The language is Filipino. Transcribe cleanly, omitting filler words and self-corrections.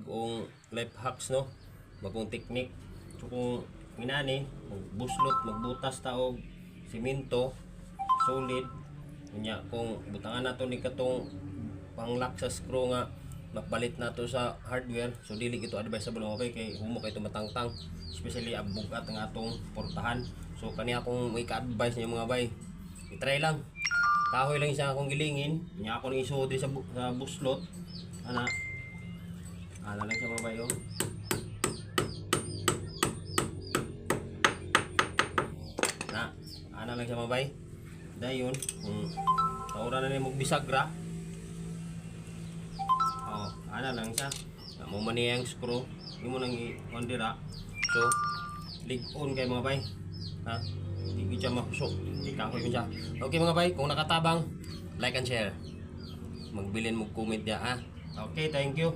bagong life hacks no, bagong technique. So kung minani magbuslot, magbutas ta og simento solid nya, kung butangan nato ni katong panglock sa screw nga mapalit nato sa hardware, so dili ito advisable mga bay kay humo kay tumatangtang, especially abugat nga atong portahan. So kani akong may ka-advise niyo mga bay, i-try lang, kahoy lang siya akong gilingin nya, ako ni isuod sa buslot ana lang siya mga bay oh. Ana lang siya mga bay, dayon kung taura na ni mo bisagra, ana lang siya mo maniyang screw imo nang i-ondira. So lig on kay mga bay ha, hindi siya mahusok, ikahoy mo siya. Okay mga bay, kung nakatabang like and share, magbilin mo comment ya ha. Okay, thank you.